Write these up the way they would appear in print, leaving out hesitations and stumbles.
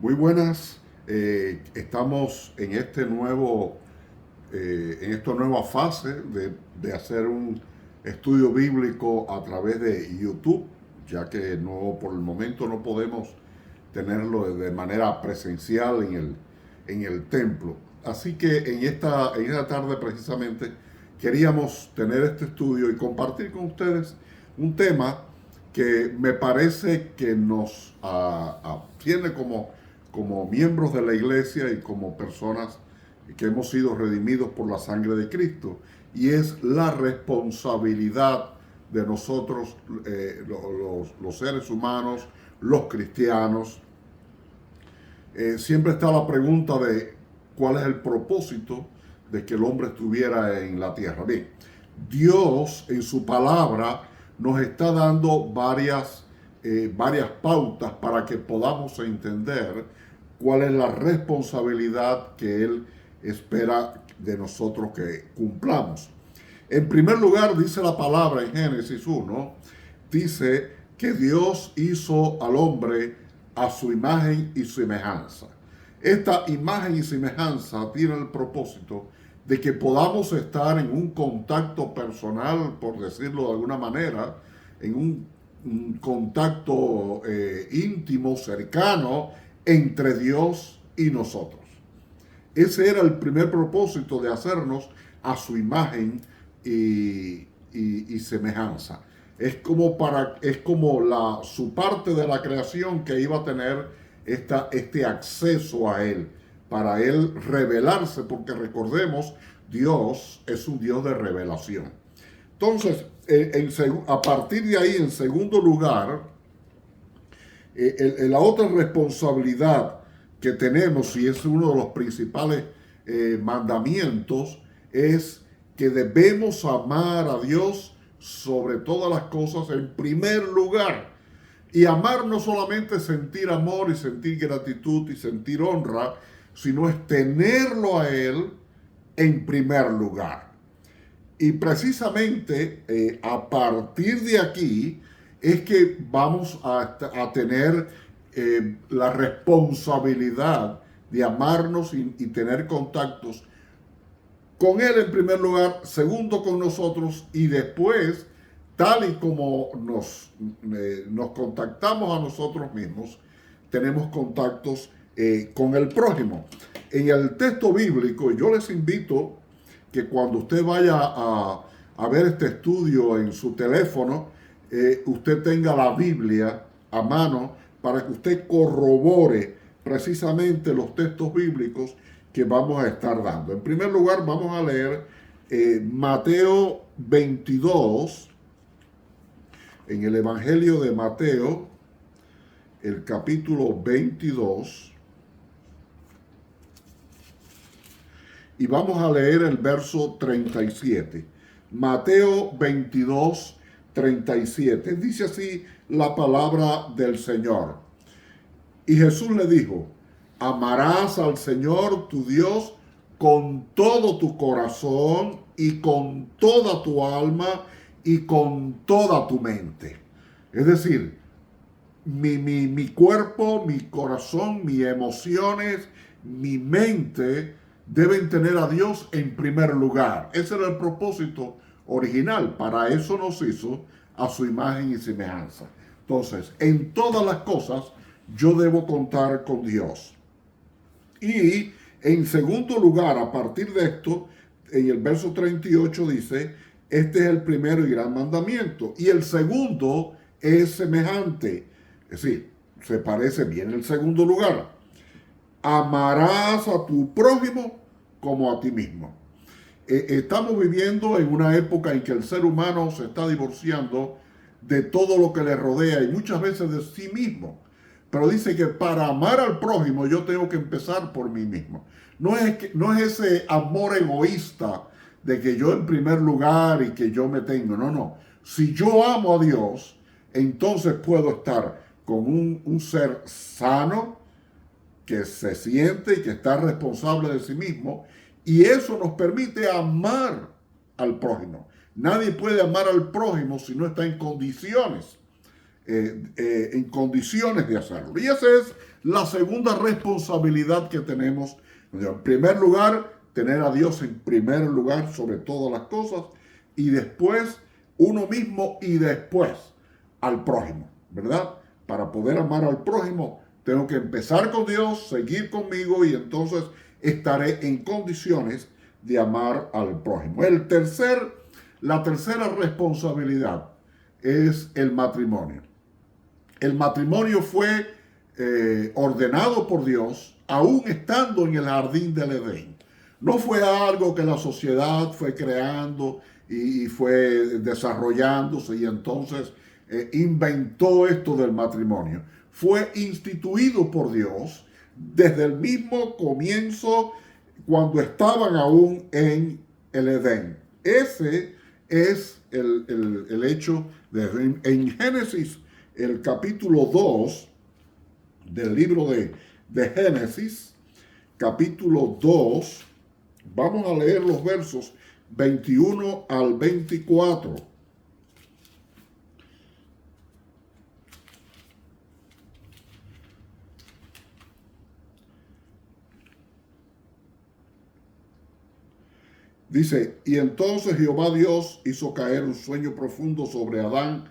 Muy buenas. Estamos en en esta nueva fase de hacer un estudio bíblico a través de YouTube, ya que por el momento no podemos tenerlo de manera presencial en el templo. Así que en esta tarde precisamente queríamos tener este estudio y compartir con ustedes un tema que me parece que nos tiene como miembros de la iglesia y como personas que hemos sido redimidos por la sangre de Cristo, y es la responsabilidad de nosotros, los seres humanos, los cristianos. Siempre está la pregunta de cuál es el propósito de que el hombre estuviera en la tierra. Bien, Dios en su palabra nos está dando varias pautas para que podamos entender cuál es la responsabilidad que Él espera de nosotros que cumplamos. En primer lugar, dice la palabra en Génesis 1, dice que Dios hizo al hombre a su imagen y semejanza. Esta imagen y semejanza tiene el propósito de que podamos estar en un contacto personal, por decirlo de alguna manera, en un contacto íntimo, cercano, entre Dios y nosotros. Ese era el primer propósito de hacernos a su imagen y semejanza. Es como su parte de la creación que iba a tener este acceso a Él, para Él revelarse, porque recordemos, Dios es un Dios de revelación. Entonces, a partir de ahí, en segundo lugar, la otra responsabilidad que tenemos, y es uno de los principales mandamientos, es que debemos amar a Dios sobre todas las cosas en primer lugar. Y amar no solamente es sentir amor y sentir gratitud y sentir honra, sino es tenerlo a Él en primer lugar. Y precisamente a partir de aquí es que vamos a tener la responsabilidad de amarnos y tener contactos con Él en primer lugar, segundo con nosotros, y después, tal y como nos contactamos a nosotros mismos, tenemos contactos con el prójimo. En el texto bíblico, yo les invito que cuando usted vaya a ver este estudio en su teléfono, usted tenga la Biblia a mano para que usted corrobore precisamente los textos bíblicos que vamos a estar dando. En primer lugar, vamos a leer Mateo 22, en el Evangelio de Mateo, el capítulo 22, y vamos a leer el verso 37. Mateo 22, 37. Dice así la palabra del Señor. Y Jesús le dijo: amarás al Señor tu Dios con todo tu corazón y con toda tu alma y con toda tu mente. Es decir, mi cuerpo, mi corazón, mis emociones, mi mente deben tener a Dios en primer lugar. Ese era el propósito original. Para eso nos hizo a su imagen y semejanza. Entonces, en todas las cosas yo debo contar con Dios. Y en segundo lugar, a partir de esto, en el verso 38 dice: este es el primero y gran mandamiento. Y el segundo es semejante. Es decir, se parece bien el segundo lugar. Amarás a tu prójimo como a ti mismo. Estamos viviendo en una época en que el ser humano se está divorciando de todo lo que le rodea y muchas veces de sí mismo. Pero dice que para amar al prójimo yo tengo que empezar por mí mismo. No es ese amor egoísta de que yo en primer lugar y que yo me tengo. No, no. Si yo amo a Dios, entonces puedo estar con un ser sano, que se siente y que está responsable de sí mismo, y eso nos permite amar al prójimo. Nadie puede amar al prójimo si no está en condiciones. en condiciones de hacerlo. Y esa es la segunda responsabilidad que tenemos. En primer lugar, tener a Dios en primer lugar sobre todas las cosas, y después uno mismo, y después al prójimo, ¿verdad? Para poder amar al prójimo, tengo que empezar con Dios, seguir conmigo, y entonces estaré en condiciones de amar al prójimo. La tercera responsabilidad es el matrimonio. El matrimonio fue ordenado por Dios, aún estando en el jardín del Edén. No fue algo que la sociedad fue creando y fue desarrollándose y entonces inventó esto del matrimonio. Fue instituido por Dios desde el mismo comienzo, cuando estaban aún en el Edén. Ese es el hecho en Génesis, el capítulo 2 del libro de Génesis, capítulo 2, vamos a leer los versos 21 al 24. Dice: y entonces Jehová Dios hizo caer un sueño profundo sobre Adán,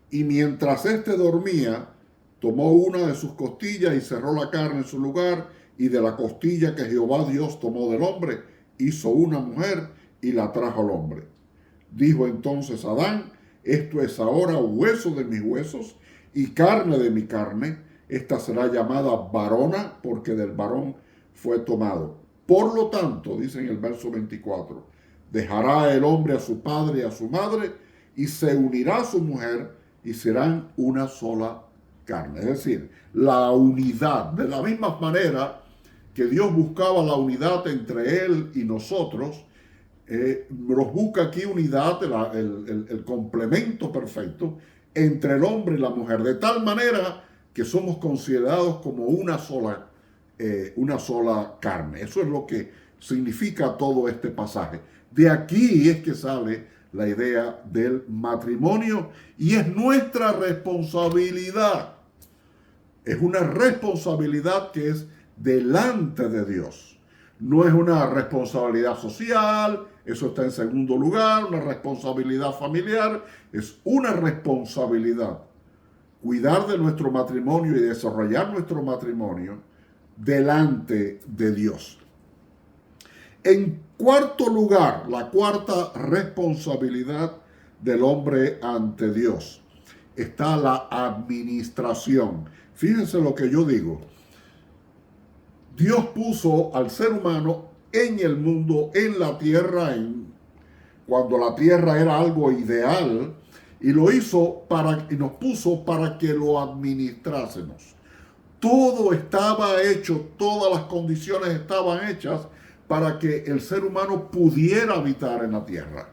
y mientras éste dormía, tomó una de sus costillas y cerró la carne en su lugar, y de la costilla que Jehová Dios tomó del hombre, hizo una mujer y la trajo al hombre. Dijo entonces Adán: esto es ahora hueso de mis huesos y carne de mi carne. Esta será llamada varona, porque del varón fue tomado. Por lo tanto, dice en el verso 24, dejará el hombre a su padre y a su madre, y se unirá a su mujer, y serán una sola carne. Es decir, la unidad. De la misma manera que Dios buscaba la unidad entre Él y nosotros, nos busca aquí unidad, el complemento perfecto entre el hombre y la mujer, de tal manera que somos considerados como una sola carne. Eso es lo que significa todo este pasaje. De aquí es que sale la idea del matrimonio, y es nuestra responsabilidad. Es una responsabilidad que es delante de Dios. No es una responsabilidad social, eso está en segundo lugar, una responsabilidad familiar, es una responsabilidad. Cuidar de nuestro matrimonio y desarrollar nuestro matrimonio delante de Dios. En cuarto lugar, la cuarta responsabilidad del hombre ante Dios, está la administración. Fíjense lo que yo digo. Dios puso al ser humano en el mundo, en la tierra, cuando la tierra era algo ideal, y lo hizo y nos puso para que lo administrásemos. Todo estaba hecho, todas las condiciones estaban hechas para que el ser humano pudiera habitar en la tierra.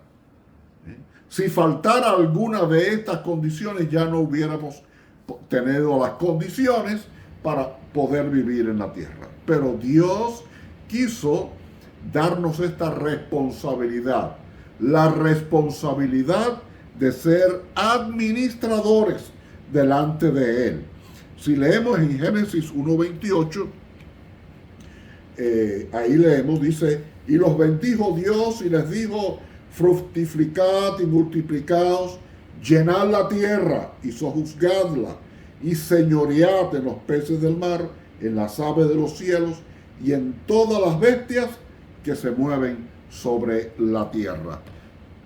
Si faltara alguna de estas condiciones, ya no hubiéramos tenido las condiciones para poder vivir en la tierra. Pero Dios quiso darnos esta responsabilidad, la responsabilidad de ser administradores delante de Él. Si leemos en Génesis 1:28, ahí leemos, dice: y los bendijo Dios y les dijo: fructificad y multiplicaos, llenad la tierra y sojuzgadla, y señoread en los peces del mar, en las aves de los cielos y en todas las bestias que se mueven sobre la tierra.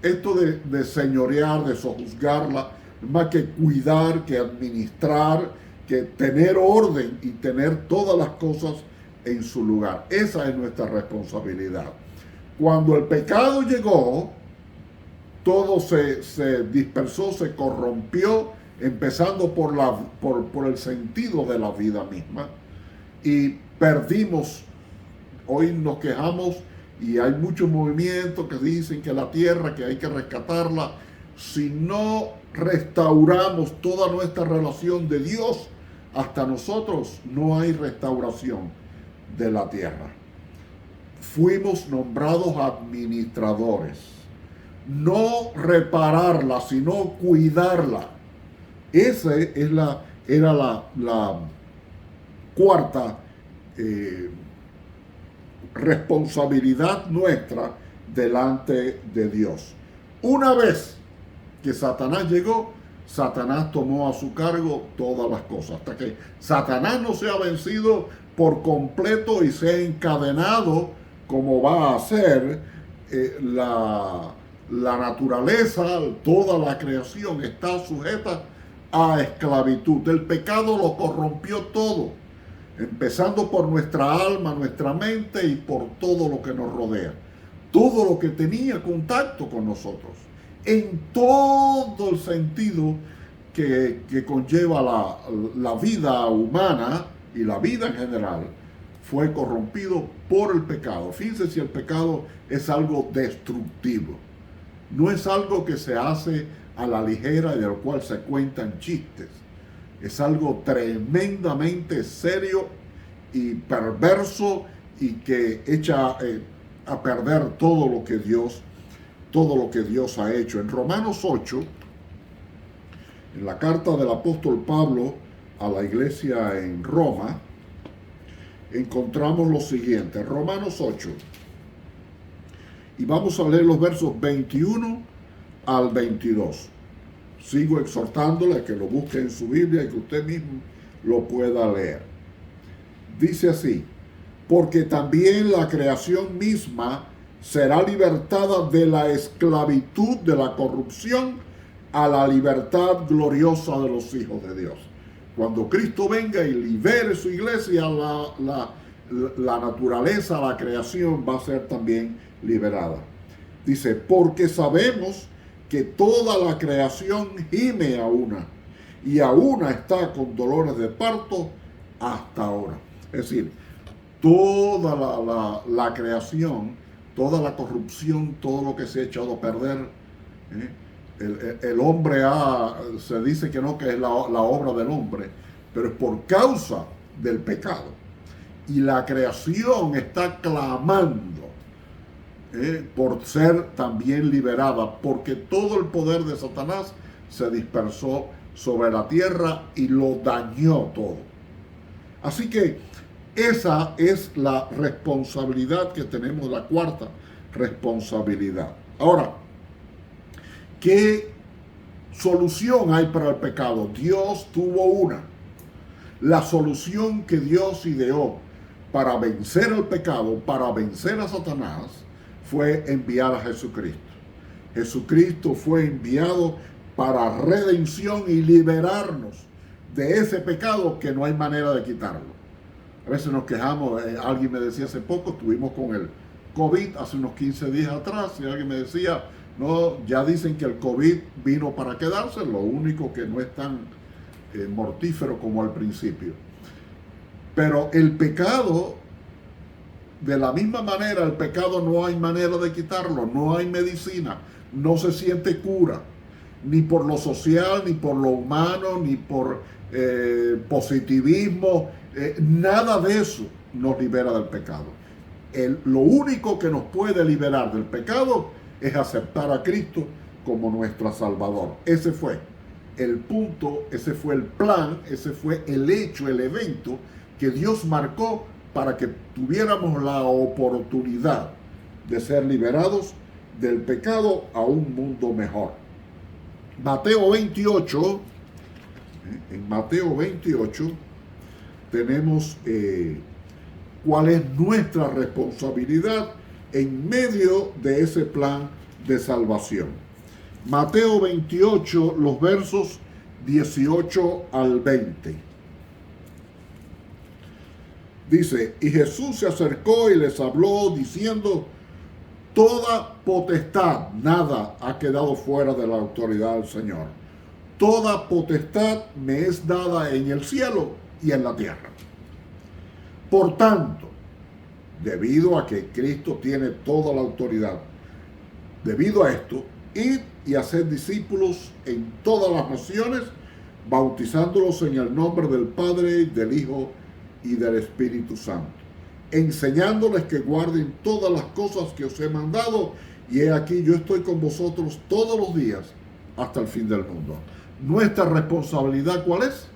Esto de señorear, de sojuzgarla, más que cuidar, que administrar, que tener orden y tener todas las cosas en su lugar. Esa es nuestra responsabilidad. Cuando el pecado llegó, todo se dispersó, se corrompió, empezando por el sentido de la vida misma, y perdimos. Hoy nos quejamos y hay muchos movimientos que dicen que la tierra, que hay que rescatarla. Si no restauramos toda nuestra relación de Dios hasta nosotros, no hay restauración de la tierra. Fuimos nombrados administradores. No repararla, sino cuidarla. Esa era la cuarta responsabilidad nuestra delante de Dios. Una vez que Satanás llegó, Satanás tomó a su cargo todas las cosas. Hasta que Satanás no sea vencido por completo y sea encadenado, como va a hacer la naturaleza, toda la creación está sujeta a esclavitud. El pecado lo corrompió todo, empezando por nuestra alma, nuestra mente y por todo lo que nos rodea. Todo lo que tenía contacto con nosotros, en todo el sentido que conlleva la vida humana y la vida en general, fue corrompido por el pecado. Fíjense si el pecado es algo destructivo. No es algo que se hace a la ligera y del cual se cuentan chistes. Es algo tremendamente serio y perverso y que echa a perder todo lo que Dios ha hecho. En Romanos 8, en la carta del apóstol Pablo a la iglesia en Roma, encontramos lo siguiente. Romanos 8. Y vamos a leer los versos 21 al 22. Sigo exhortándole a que lo busque en su Biblia y que usted mismo lo pueda leer. Dice así: porque también la creación misma será libertada de la esclavitud de la corrupción a la libertad gloriosa de los hijos de Dios. Cuando Cristo venga y libere su iglesia, la naturaleza, la creación va a ser también liberada. Dice, porque sabemos que toda la creación gime a una, y a una está con dolores de parto hasta ahora. Es decir, toda la creación, toda la corrupción, todo lo que se ha echado a perder, el hombre se dice que no, que es la obra del hombre, pero es por causa del pecado. Y la creación está clamando por ser también liberada, porque todo el poder de Satanás se dispersó sobre la tierra y lo dañó todo. Así que esa es la responsabilidad que tenemos, la cuarta responsabilidad. Ahora, ¿qué solución hay para el pecado? Dios tuvo una. La solución que Dios ideó para vencer el pecado, para vencer a Satanás, fue enviar a Jesucristo. Jesucristo fue enviado para redención y liberarnos de ese pecado que no hay manera de quitarlo. A veces nos quejamos, alguien me decía hace poco, estuvimos con el COVID hace unos 15 días atrás, y alguien me decía, no, ya dicen que el COVID vino para quedarse, lo único que no es tan mortífero como al principio. Pero el pecado, de la misma manera, el pecado no hay manera de quitarlo, no hay medicina, no se siente cura, ni por lo social, ni por lo humano, ni por positivismo, nada de eso nos libera del pecado. Lo único que nos puede liberar del pecado es aceptar a Cristo como nuestro Salvador. Ese fue el punto, ese fue el plan, ese fue el hecho, el evento que Dios marcó para que tuviéramos la oportunidad de ser liberados del pecado a un mundo mejor. Mateo 28, en Mateo 28 tenemos cuál es nuestra responsabilidad en medio de ese plan de salvación. Mateo 28, los versos 18 al 20. Dice, y Jesús se acercó y les habló diciendo, toda potestad, nada ha quedado fuera de la autoridad del Señor. Toda potestad me es dada en el cielo y en la tierra. Por tanto, debido a que Cristo tiene toda la autoridad, debido a esto, id y haced discípulos en todas las naciones, bautizándolos en el nombre del Padre, del Hijo y del Espíritu Santo, enseñándoles que guarden todas las cosas que os he mandado, y he aquí yo estoy con vosotros todos los días hasta el fin del mundo. Nuestra responsabilidad, ¿cuál es?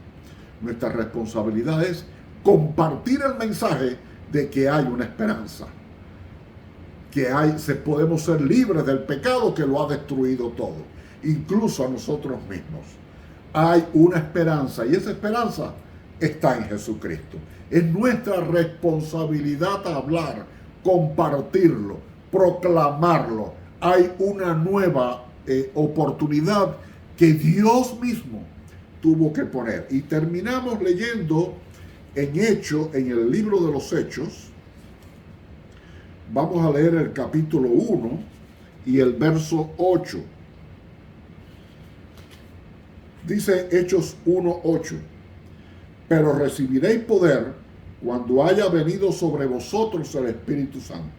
Nuestra responsabilidad es compartir el mensaje de que hay una esperanza, que podemos ser libres del pecado que lo ha destruido todo, incluso a nosotros mismos. Hay una esperanza y esa esperanza está en Jesucristo. Es nuestra responsabilidad hablar, compartirlo, proclamarlo. Hay una nueva oportunidad que Dios mismo tuvo que poner. Y terminamos leyendo en el libro de los Hechos. Vamos a leer el capítulo 1 y el verso 8. Dice Hechos 1:8: pero recibiréis poder cuando haya venido sobre vosotros el Espíritu Santo,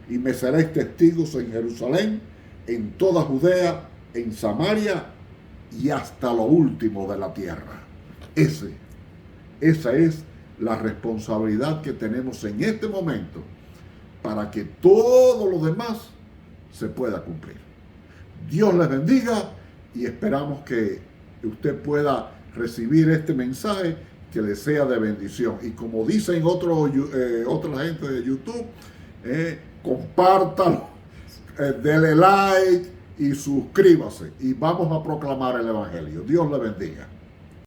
y me seréis testigos en Jerusalén, en toda Judea, en Samaria y hasta lo último de la tierra. Esa es la responsabilidad que tenemos en este momento para que todo lo demás se pueda cumplir. Dios les bendiga y esperamos que usted pueda recibir este mensaje que le sea de bendición. Y como dicen otra gente de YouTube, compártalo, dele like y suscríbase. Y vamos a proclamar el Evangelio. Dios le bendiga.